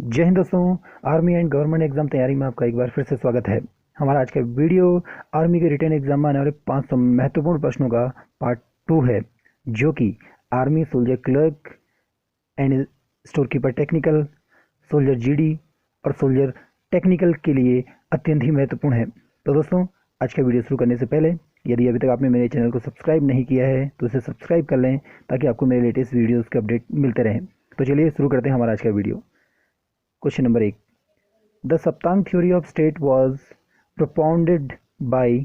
जय हिंद दोस्तों। Army and government exam तैयारी में आपका एक बार फिर से स्वागत है। हमारा आज का वीडियो आर्मी के रिटन एग्जाम में आने वाले 500 महत्वपूर्ण प्रश्नों का पार्ट 2 है, जो कि army soldier clerk and store keeper technical, soldier GD और सोल्जर टेक्निकल के लिए अत्यंत ही महत्वपूर्ण है। तो दोस्तों, आज का वीडियो शुरू करने से पहले यदि अभी तक आपने मेरे चैनल को सब्सक्राइब नहीं किया है तो इसे सब्सक्राइब कर लें, ताकि आपको मेरे लेटेस्ट वीडियोज़ के अपडेट मिलते रहें। तो चलिए शुरू करते हैं हमारा आज का video. Question number 1, the Saptang theory of state was propounded by.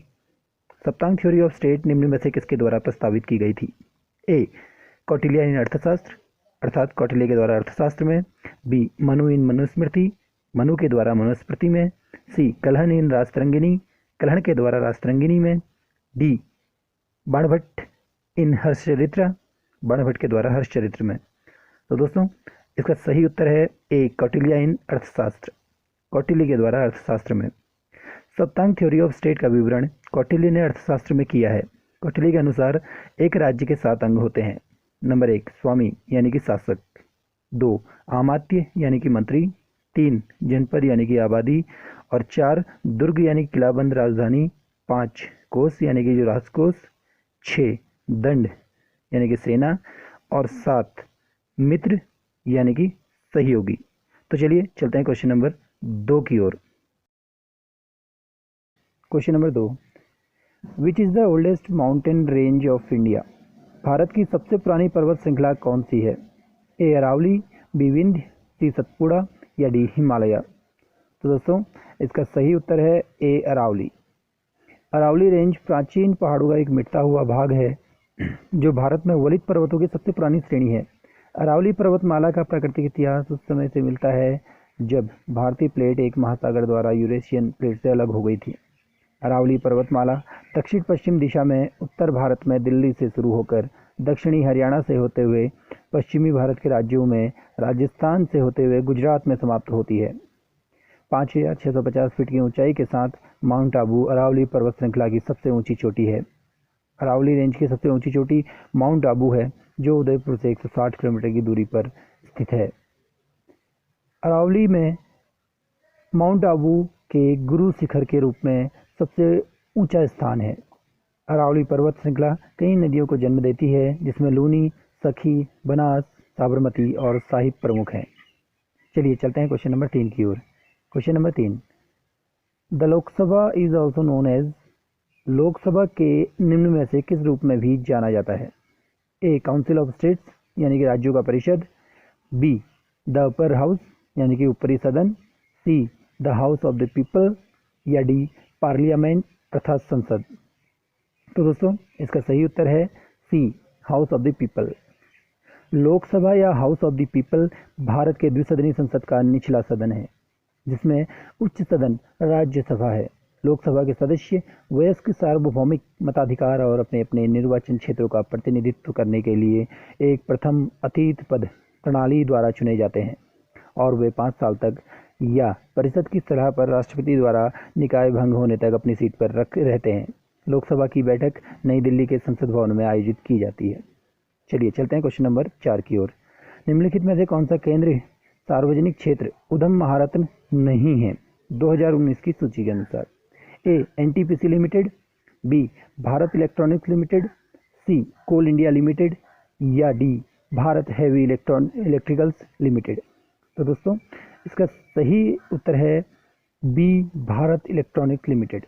Saptang theory of state निम्न में से किसके द्वारा प्रस्तावित की गई थी? ए, कौटिल्य इन अर्थशास्त्र, अर्थात कौटिल्य के द्वारा अर्थशास्त्र में। बी, मनु इन मनुस्मृति, मनु के द्वारा मनुस्मृति में। सी, कल्हण इन राजतरंगिणी, कल्हण के द्वारा राजतरंगिणी में। डी, बाणभट्ट इन हर्षचरित्र, बाणभट्ट के द्वारा हर्षचरित्र में। तो दोस्तों, इसका सही उत्तर है ए, कौटिल्य इन अर्थशास्त्र, कौटिल्य के द्वारा अर्थशास्त्र में। सप्तांग थ्योरी ऑफ स्टेट का विवरण कौटिल्य ने अर्थशास्त्र में किया है। कौटिल्य के अनुसार एक राज्य के 7 अंग होते हैं। नंबर 1, स्वामी यानी कि शासक। 2, आमात्य यानी कि मंत्री। 3, जनपद यानी कि आबादी। और 4, दुर्ग यानी कि किलाबंद राजधानी। 5, कोष यानी कि जो राजकोष। 6, दंड यानी कि सेना। और 7, मित्र यानी कि सहयोगी। तो चलिए चलते हैं क्वेश्चन नंबर 2 की ओर। Question number 2, which is the oldest mountain range of India? Bharat की सबसे पुरानी पर्वत श्रृंखला कौन सी है? A, Aravalli. B, Vindhya. C, Satpura. या डी, हिमालय। तो दोस्तों, इसका सही उत्तर है ए, अरावली। अरावली रेंज प्राचीन पहाड़ों का एक मिटता हुआ भाग है, जो भारत में वलित पर्वतों की सबसे पुरानी श्रेणी है। अरावली पर्वतमाला का प्राकृतिक इतिहास उस समय से मिलता है जब भारतीय प्लेट एक महासागर द्वारा यूरेशियन प्लेट से अलग हो गई थी। अरावली पर्वतमाला दक्षिण पश्चिम दिशा में उत्तर भारत में दिल्ली से शुरू होकर दक्षिणी हरियाणा से होते हुए पश्चिमी भारत के राज्यों में राजस्थान से होते हुए गुजरात में समाप्त होती है। 5,650 फीट की ऊंचाई के साथ माउंट आबू अरावली पर्वत श्रृंखला की सबसे ऊंची चोटी है। अरावली रेंज की सबसे ऊंची चोटी माउंट आबू है, जो उदयपुर से 160 किलोमीटर की दूरी पर स्थित है। अरावली में माउंट आबू के गुरु शिखर के रूप में सबसे ऊंचा स्थान है। अरावली पर्वत श्रृंखला कई नदियों को जन्म देती है, जिसमें लूनी, सखी, बनास, साबरमती और साहिब प्रमुख हैं। चलिए चलते हैं क्वेश्चन नंबर 3 की ओर। Question number 3, the Lok Sabha is also known as. Lok Sabha के निम्न में से किस रूप में भी जाना जाता है? ए, काउंसिल ऑफ स्टेट्स यानी कि राज्यों का परिषद। बी, द अपर हाउस यानी कि ऊपरी सदन। C, the house of the people. या डी, पार्लियामेंट अर्थात संसद। तो दोस्तों, इसका सही उत्तर है C, house of the people. Lok Sabha या house of the people Bharat के द्विसदनी संसद का निचला सदन है, जिसमें उच्च सदन राज्यसभा है। लोकसभा के सदस्य वयस्क सार्वभौमिक मताधिकार और अपने अपने निर्वाचन क्षेत्रों का प्रतिनिधित्व करने के लिए एक प्रथम अतीत पद प्रणाली द्वारा चुने जाते हैं, और वे 5 साल तक या परिषद की सलाह पर राष्ट्रपति द्वारा निकाय भंग होने तक अपनी सीट पर रहते हैं। लोकसभा की बैठक नई दिल्ली के संसद भवन में आयोजित की जाती है। चलिए चलते हैं क्वेश्चन नंबर 4 की ओर। निम्नलिखित में से कौन सा केंद्रीय सार्वजनिक क्षेत्र उद्यम महारत्न नहीं है 2019 की सूची के अनुसार? A, NTPC limited. B, Bharat electronics limited. C, coal India limited. या D, Bharat heavy electricals limited. तो दोस्तों, इसका सही उत्तर है बी, भारत इलेक्ट्रॉनिक्स लिमिटेड।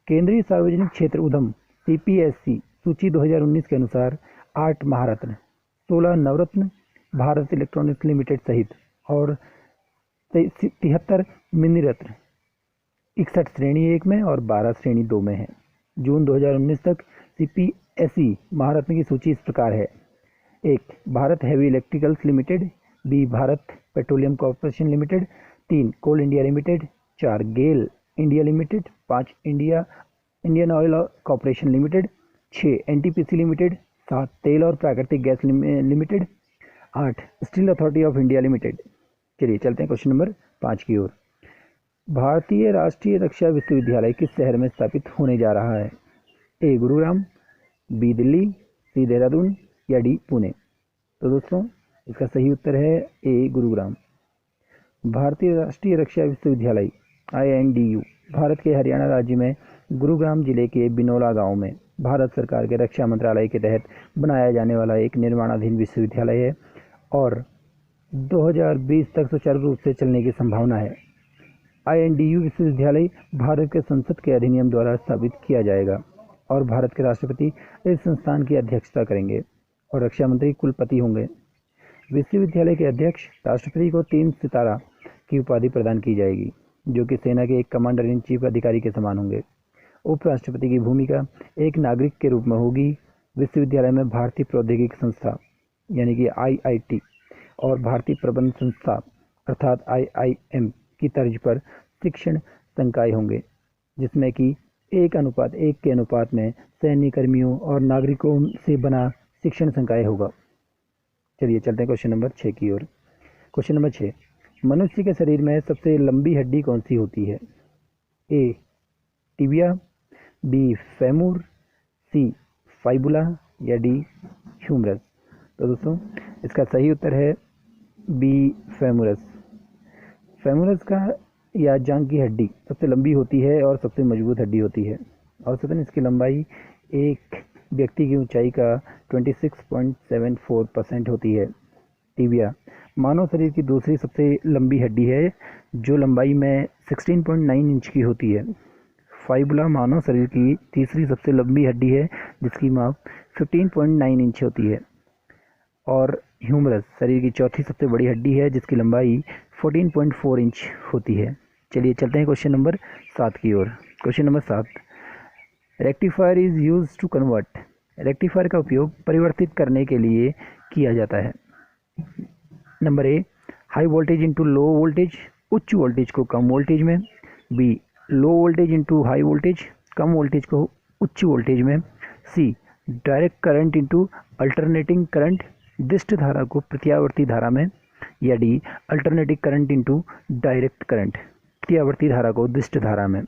केंद्रीय सार्वजनिक क्षेत्र उद्यम सीपीएससी सूची 2019 के अनुसार 8 महारत्न, 16 नवरत्न भारत इलेक्ट्रॉनिक्स लिमिटेड सहित और 73 मिनी रत्न 61 श्रेणी 1 में और 12 श्रेणी 2 में है। जून 2019 तक सीपीएसई महारत्न की सूची इस प्रकार है: 1, Bharat heavy electricals limited. B, Bharat petroleum corporation limited. 3, coal India limited. 4, GAIL India limited. 5, Indian oil corporation limited. 6, NTPC limited. 7, तेल और प्राकृतिक gas limited. 8, steel authority of India limited. चलिए चलते हैं क्वेश्चन नंबर 5 की ओर। भारतीय राष्ट्रीय रक्षा विश्वविद्यालय किस शहर में स्थापित होने जा रहा है? ए, गुरुग्राम। बी, दिल्ली। सी, देहरादून। या डी, पुणे। तो दोस्तों, इसका सही उत्तर है ए, गुरुग्राम। भारतीय राष्ट्रीय रक्षा विश्वविद्यालय INDU भारत के हरियाणा राज्य में गुरुग्राम जिले के बिनोला गांव में भारत सरकार के रक्षा मंत्रालय के तहत बनाया जाने वाला एक निर्माणाधीन विश्वविद्यालय है और 2020 तक सुचारू रूप से चलने की संभावना है। INDU विश्वविद्यालय भारत के संसद के अधिनियम द्वारा स्थापित किया जाएगा और भारत के राष्ट्रपति इस संस्थान की अध्यक्षता करेंगे और रक्षा मंत्री कुलपति होंगे। विश्वविद्यालय के अध्यक्ष राष्ट्रपति को 3 सितारा की उपाधि प्रदान की जाएगी, जो कि सेना के एक कमांडर इन चीफ अधिकारी के समान होंगे। उपराष्ट्रपति की भूमिका एक नागरिक के रूप में होगी। विश्वविद्यालय में भारतीय प्रौद्योगिकी संस्था यानी कि IIT और भारतीय प्रबंध संस्था अर्थात IIM की तर्ज पर शिक्षण संकाय होंगे, जिसमें कि 1:1 के अनुपात में सैन्य कर्मियों और नागरिकों से बना शिक्षण संकाय होगा। चलिए चलते हैं क्वेश्चन नंबर 6 की ओर। क्वेश्चन नंबर 6, मनुष्य के शरीर में सबसे लंबी हड्डी कौन सी होती है? A tibia, B फेमूर, C fibula या D ह्यूमरस। तो दोस्तों इसका सही उत्तर है B फेमूरस। फेमूरस का या जांघ की हड्डी सबसे लंबी होती है और सबसे मजबूत हड्डी होती है। औसतन इसकी लंबाई एक व्यक्ति की ऊंचाई का 26.74% होती है। टिबिया मानव शरीर की दूसरी सबसे लंबी हड्डी है, जो लंबाई में 16.9 इंच की होती है। फाइबुला मानव शरीर की तीसरी सबसे लंबी हड्डी है, जिसकी माप 15.9 इंच होती है। और ह्यूमरस शरीर की चौथी सबसे बड़ी हड्डी है, जिसकी लंबाई 14.4 इंच होती है। चलिए चलते हैं क्वेश्चन नंबर 7 की ओर। Question number 7, rectifier is use to convert. Rectifier का उपयोग परिवर्तित करने के लिए किया जाता है। Number A high voltage into low voltage, उच्च वोल्टेज को कम वोल्टेज में। B low voltage into high voltage, कम वोल्टेज को उच्च वोल्टेज में। C direct current into alternating current, दिष्ट धारा को प्रत्यावर्ती धारा में। या D alternating current into direct current, प्रत्यावर्ती धारा को दिष्ट धारा में।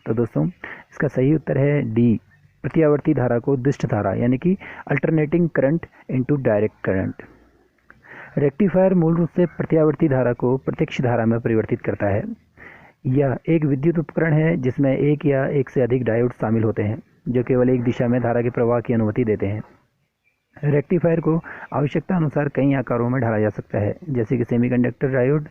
तो दोस्तों इसका सही उत्तर है डी प्रत्यावर्ती धारा को दिष्ट धारा यानी कि alternating current into direct current. Rectifier मूल रूप से प्रत्यावर्ती धारा को प्रत्यक्ष धारा में परिवर्तित करता है। यह एक विद्युत उपकरण है जिसमें एक या एक से अधिक डायोड शामिल होते हैं, जो केवल एक दिशा में धारा के प्रवाह की अनुमति देते हैं। रेक्टिफायर को आवश्यकता अनुसार कई आकारों में ढाला जा सकता है, जैसे कि सेमीकंडक्टर डायोड,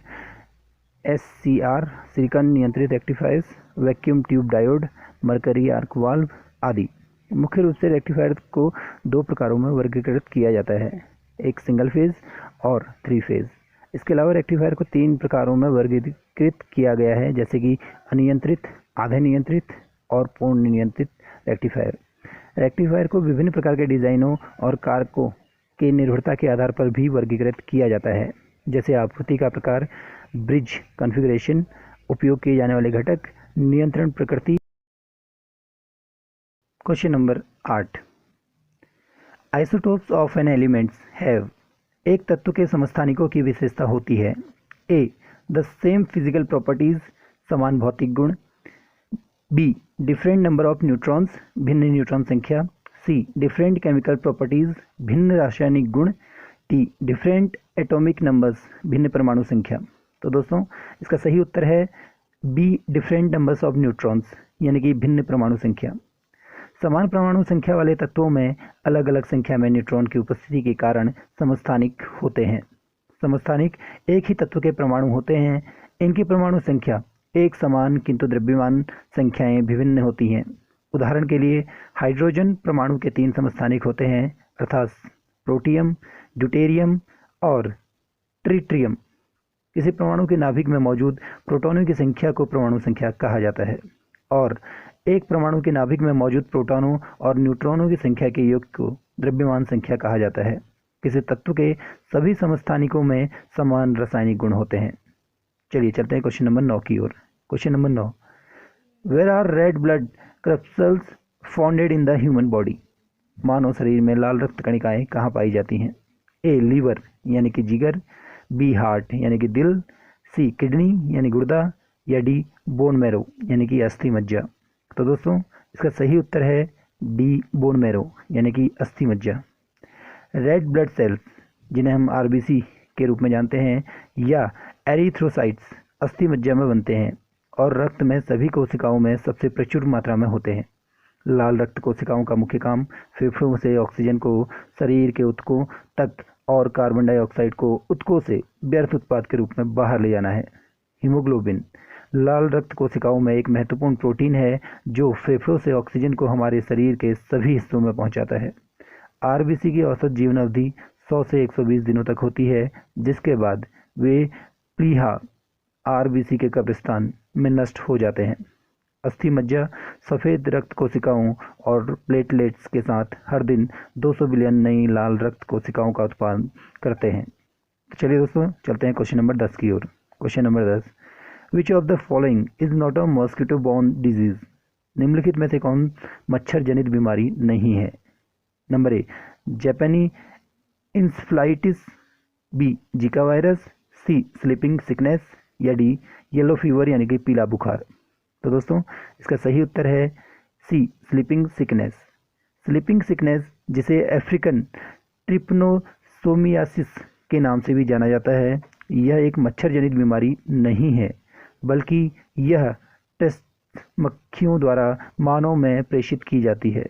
SCR सिलिकॉन नियंत्रित rectifiers, vacuum tube diode, mercury arc valve आदि। मुख्य रूप से रेक्टिफायर को 2 प्रकारों में वर्गीकृत किया जाता है, एक सिंगल फेज और 3 फेज। इसके अलावा रेक्टिफायर को 3 प्रकारों में वर्गीकृत किया गया है, जैसे कि अनियंत्रित, आधे नियंत्रित और पूर्ण नियंत्रित रेक्टिफायर। रेक्टिफायर को विभिन्न प्रकार के डिजाइनों और कारकों के निर्भरता के आधार पर भी वर्गीकृत किया जाता है, जैसे आपूर्ति का प्रकार, ब्रिज कॉन्फ़िगरेशन, उपयोग किए जाने वाले घटक, नियंत्रण प्रकृति। Question number 8, isotopes of an elements have. एक तत्व के समस्थानिकों की विशेषता होती है। A the same physical properties, समान भौतिक गुण। B different number of neutrons, भिन्न न्यूट्रॉन संख्या। सी डिफरेंट केमिकल प्रॉपर्टीज, भिन्न रासायनिक गुण। डी डिफरेंट एटॉमिक नंबर्स, भिन्न परमाणु संख्या। तो दोस्तों इसका सही उत्तर है be different numbers of neutrons यानी कि भिन्न परमाणु संख्या। समान परमाणु संख्या वाले तत्वों में अलग अलग संख्या में न्यूट्रॉन की उपस्थिति के कारण समस्थानिक होते हैं। समस्थानिक एक ही तत्व के परमाणु होते हैं। इनकी परमाणु संख्या एक समान किंतु द्रव्यमान संख्याएं विभिन्न होती हैं। उदाहरण के लिए हाइड्रोजन परमाणु के 3 समस्थानिक होते हैं, अर्थात प्रोटियम, ड्यूटेरियम और ट्रिटियम। किसी परमाणु के नाभिक में मौजूद प्रोटॉनों की संख्या को परमाणु संख्या कहा जाता है और एक परमाणु के नाभिक में मौजूद प्रोटॉनों और न्यूट्रॉनों की संख्या के योग को द्रव्यमान संख्या कहा जाता है। किसी तत्व के सभी समस्थानिकों में समान रासायनिक गुण होते हैं। चलिए चलते हैं क्वेश्चन नंबर 9 की ओर। Question number 9, where are red blood crystals founded in the human body. मानव शरीर में लाल रक्त कणिकाएं कहाँ पाई जाती हैं? ए लीवर यानी कि जिगर, बी हार्ट यानी कि दिल, सी किडनी यानी गुर्दा या डी बोन मैरो यानी कि अस्थि मज्जा। तो दोस्तों इसका सही उत्तर है डी बोन मैरो यानी कि अस्थि मज्जा। रेड ब्लड सेल्स, जिन्हें हम RBC के रूप में जानते हैं, या एरिथ्रोसाइट्स अस्थि मज्जा में बनते हैं और रक्त में सभी कोशिकाओं में सबसे प्रचुर मात्रा में होते हैं। लाल रक्त कोशिकाओं का मुख्य काम फेफड़ों से ऑक्सीजन को शरीर के ऊतकों तक और कार्बन डाइऑक्साइड को ऊतकों से व्यर्थ उत्पाद के रूप में बाहर ले जाना है। हीमोग्लोबिन लाल रक्त कोशिकाओं में एक महत्वपूर्ण प्रोटीन है जो फेफड़ों से ऑक्सीजन को हमारे शरीर के सभी हिस्सों में पहुंचाता है। आरबीसी की औसत जीवन अवधि 100 से 120 दिनों तक होती है, जिसके बाद वे प्लीहा आरबीसी के कब्रिस्तान में नष्ट हो जाते हैं। अस्थि मज्जा सफ़ेद रक्त कोशिकाओं और प्लेटलेट्स के साथ हर दिन 200 बिलियन नई लाल रक्त कोशिकाओं का उत्पादन करते हैं। तो चलिए दोस्तों, चलते हैं क्वेश्चन नंबर 10 की ओर। Question number 10, which of the following is not a mosquito borne disease? निम्नलिखित में से कौन मच्छर जनित बीमारी नहीं है? नंबर ए, जापानी इंसेफ्लाइटिस, बी, जीका वायरस, सी, स्लीपिंग सिकनेस, या डी, येलो फीवर यानी कि पीला बुखार। तो दोस्तों, इसका सही उत्तर है सी, स्लीपिंग सिकनेस। स्लीपिंग सिकनेस, जिसे अफ्रीकन ट्रिपनोसोमियासिस के नाम से भी जाना जाता है, यह एक मच्छर जनित बीमारी नहीं है, बल्कि यह टेस्ट मक्खियों द्वारा मानव में प्रेषित की जाती है।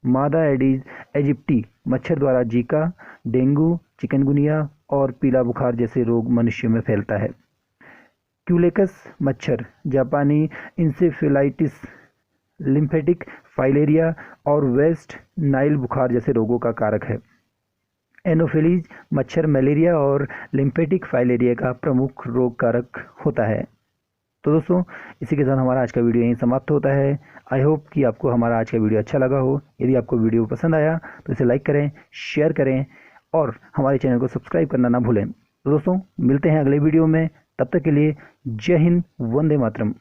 मादा एडीज एजिप्टी मच्छर द्वारा जीका, डेंगू, चिकनगुनिया और पीला बुखार जैसे रोग मनुष्य में फैलता है। क्यूलेक्स मच्छर जापानी इंसेफेलाइटिस, लिम्फेटिक फाइलेरिया और वेस्ट नाइल बुखार जैसे रोगों का कारक है। एनोफिलीज मच्छर मलेरिया और लिम्फेटिक फाइलेरिया का प्रमुख रोग कारक होता है। तो दोस्तों, इसी के साथ हमारा आज का वीडियो यहीं समाप्त होता है। आई होप कि आपको हमारा आज का वीडियो अच्छा लगा हो। यदि आपको वीडियो पसंद आया तो इसे लाइक करें, शेयर करें और हमारे चैनल को सब्सक्राइब करना ना भूलें। तो दोस्तों, मिलते हैं अगले वीडियो में। तब तक के लिए जय हिंद, वंदे मातरम।